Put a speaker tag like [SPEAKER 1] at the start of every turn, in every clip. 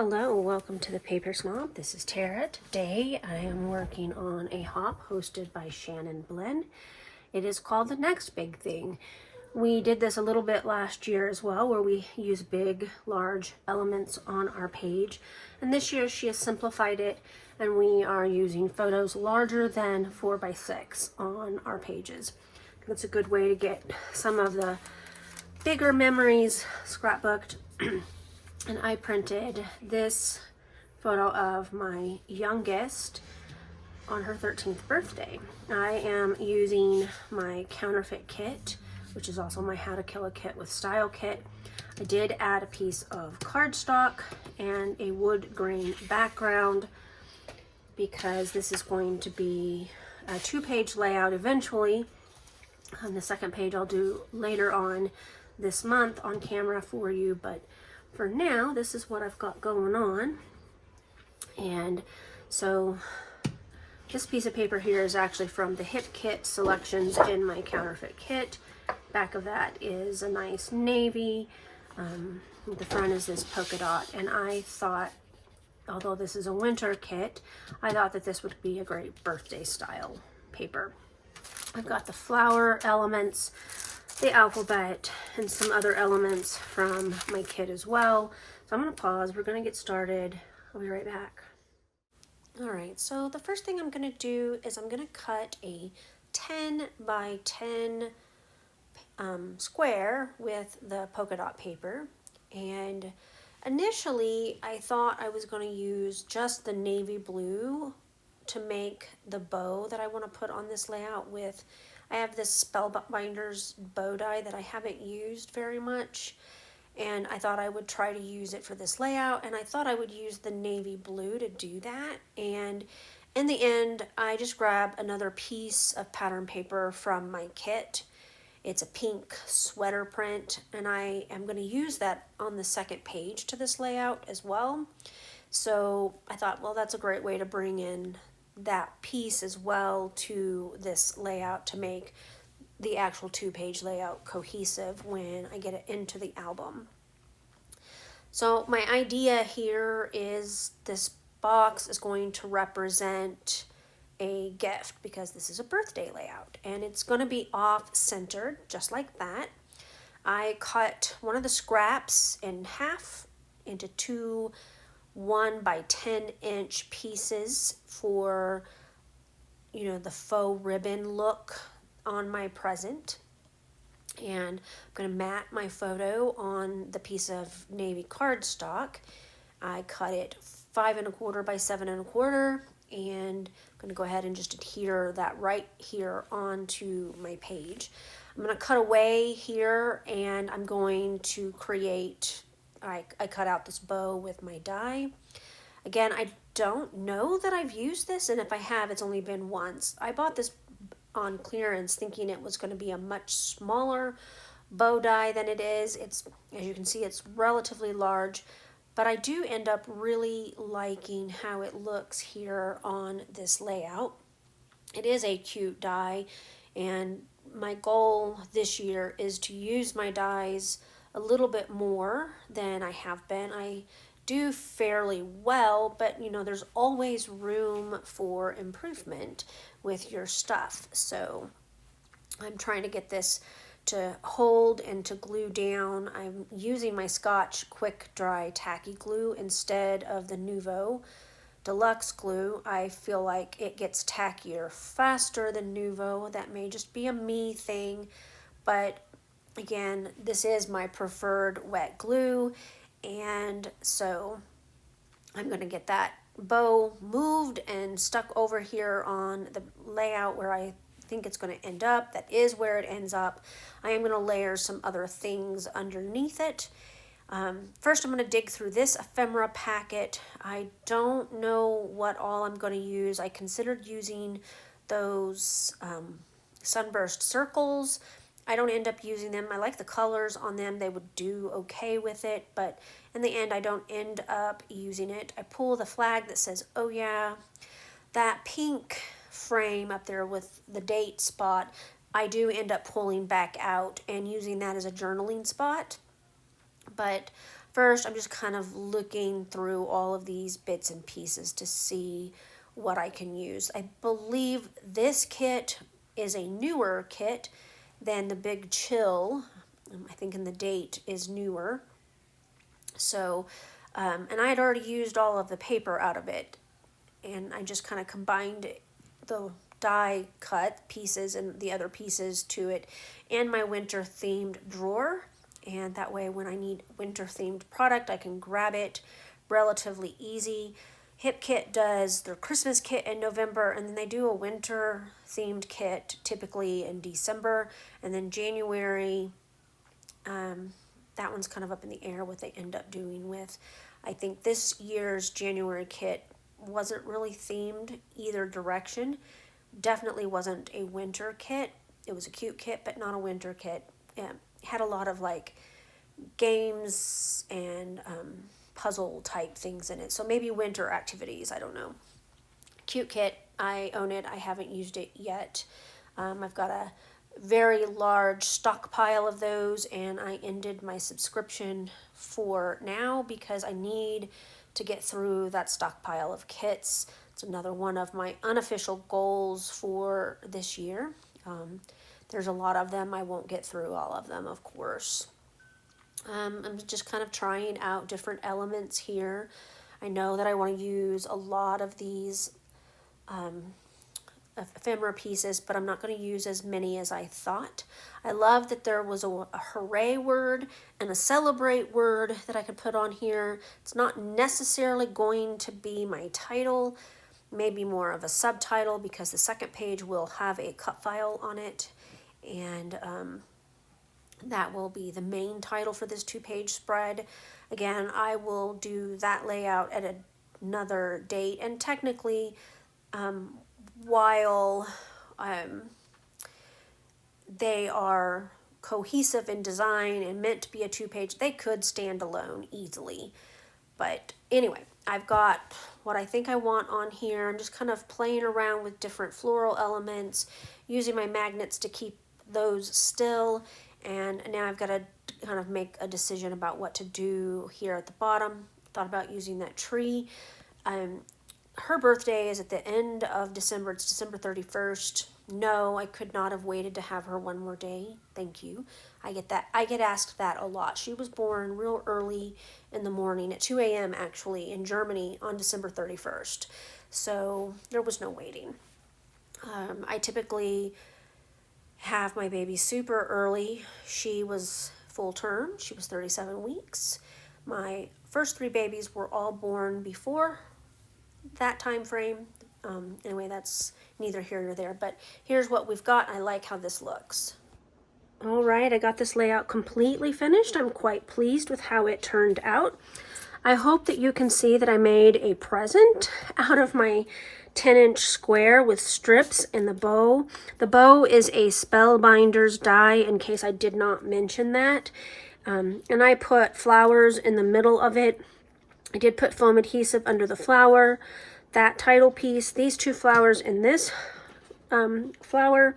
[SPEAKER 1] Hello, welcome to the Paper Snob. This is Tara. Today I am working on a hop hosted by Shannon Blinn. It is called The Next Big Thing. We did this a little bit last year as well, where we use big, large elements on our page. And this year she has simplified it, and we are using photos larger than 4x6 on our pages. That's a good way to get some of the bigger memories scrapbooked. And I printed this photo of my youngest on her 13th birthday. I am using my counterfeit kit, which is also my How to Kill a Kit with Style kit. I did add a piece of cardstock and a wood grain background because this is going to be a 2-page layout eventually. The second page I'll do later on this month on camera for you, but for now, this is what I've got going on. And so this piece of paper here is actually from the Hip Kit selections in my counterfeit kit. Back of that is a nice navy. The front is this polka dot. And I thought, although this is a winter kit, I thought that this would be a great birthday style paper. I've got the flower elements, the alphabet, and some other elements from my kit as well. So I'm going to pause. We're going to get started. I'll be right back. All right, so the first thing I'm going to do is I'm going to cut a 10 by 10 square with the polka dot paper. And initially I thought I was going to use just the navy blue to make the bow that I want to put on this layout with. I have this Spellbinders bow die that I haven't used very much, and I thought I would try to use it for this layout, and I thought I would use the navy blue to do that. And in the end, I just grabbed another piece of pattern paper from my kit. It's a pink sweater print, and I am going to use that on the second page to this layout as well. So I thought, well, that's a great way to bring in that piece as well to this layout to make the actual 2-page layout cohesive when I get it into the album. So my idea here is this box is going to represent a gift because this is a birthday layout, and it's going to be off-centered just like that. I cut one of the scraps in half into two 1 by 10 inch pieces for, the faux ribbon look on my present. And I'm going to mat my photo on the piece of navy cardstock. I cut it 5 1/4 by 7 1/4, and I'm going to go ahead and just adhere that right here onto my page. I'm going to cut away here, and I'm going to create, I cut out this bow with my die. Again, I don't know that I've used this, and if I have, it's only been once. I bought this on clearance thinking it was going to be a much smaller bow die than it is. It's, as you can see, it's relatively large, but I do end up really liking how it looks here on this layout. It is a cute die, and my goal this year is to use my dies a little bit more than I have been. I do fairly well, but there's always room for improvement with your stuff. So I'm trying to get this to hold and to glue down. I'm using my Scotch Quick Dry Tacky Glue instead of the Nuvo Deluxe glue. I feel like it gets tackier faster than Nuvo. That may just be a me thing, but again, this is my preferred wet glue, and so I'm going to get that bow moved and stuck over here on the layout where I think it's going to end up. That is where it ends up. I am going to layer some other things underneath it. First, I'm going to dig through this ephemera packet. I don't know what all I'm going to use. I considered using those sunburst circles. I don't end up using them. I like the colors on them. They would do okay with it, but in the end, I don't end up using it. I pull the flag that says, oh yeah, that pink frame up there with the date spot, I do end up pulling back out and using that as a journaling spot. But first I'm just kind of looking through all of these bits and pieces to see what I can use. I believe this kit is a newer kit than the Big Chill. I think in the date is newer. So, and I had already used all of the paper out of it, and I just kind of combined the die cut pieces and the other pieces to it and my winter themed drawer. And that way when I need winter themed product, I can grab it relatively easy. Hip Kit does their Christmas kit in November, and then they do a winter themed kit typically in December, and then January, that one's kind of up in the air what they end up doing with. I think this year's January kit wasn't really themed either direction. Definitely wasn't a winter kit. It was a cute kit, but not a winter kit. It had a lot of like games and puzzle type things in it. So maybe winter activities, I don't know. Cute kit, I own it. I haven't used it yet. I've got a very large stockpile of those, and I ended my subscription for now because I need to get through that stockpile of kits. It's another one of my unofficial goals for this year. There's a lot of them. I won't get through all of them, of course. I'm just kind of trying out different elements here. I know that I want to use a lot of these ephemera pieces, but I'm not going to use as many as I thought. I love that there was a hooray word and a celebrate word that I could put on here. It's not necessarily going to be my title, maybe more of a subtitle, because the second page will have a cut file on it, and that will be the main title for this 2-page spread. Again, I will do that layout at another date, and technically while they are cohesive in design and meant to be a 2-page, they could stand alone easily. But anyway, I've got what I think I want on here. I'm just kind of playing around with different floral elements, using my magnets to keep those still, and now I've got to kind of make a decision about what to do here at the bottom. Thought about using that tree. Her birthday is at the end of December. It's December 31st. No, I could not have waited to have her one more day. Thank you. I get that. I get asked that a lot. She was born real early in the morning at 2 a.m. actually in Germany on December 31st. So there was no waiting. I typically have my baby super early. She was full term. She was 37 weeks. My first 3 babies were all born before that time frame. Anyway, that's neither here nor there, but here's what we've got. I like how this looks. All right, I got this layout completely finished. I'm quite pleased with how it turned out. I hope that you can see that I made a present out of my 10-inch square with strips and the bow. The bow is a Spellbinders die, in case I did not mention that. And I put flowers in the middle of it. I did put foam adhesive under the flower, that title piece, these 2 flowers in this flower.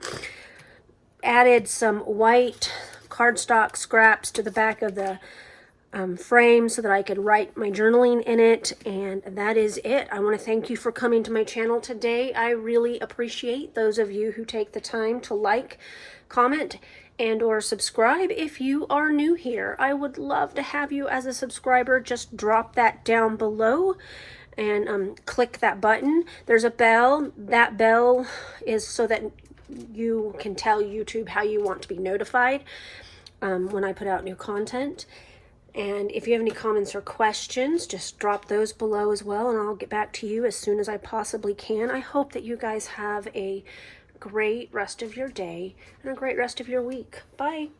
[SPEAKER 1] Added some white cardstock scraps to the back of the frame so that I could write my journaling in it, and that is it. I want to thank you for coming to my channel today. I really appreciate those of you who take the time to like, comment, and or subscribe if you are new here. I would love to have you as a subscriber. Just drop that down below and click that button. There's a bell. That bell is so that you can tell YouTube how you want to be notified when I put out new content. And if you have any comments or questions, just drop those below as well, and I'll get back to you as soon as I possibly can. I hope that you guys have a great rest of your day and a great rest of your week. Bye.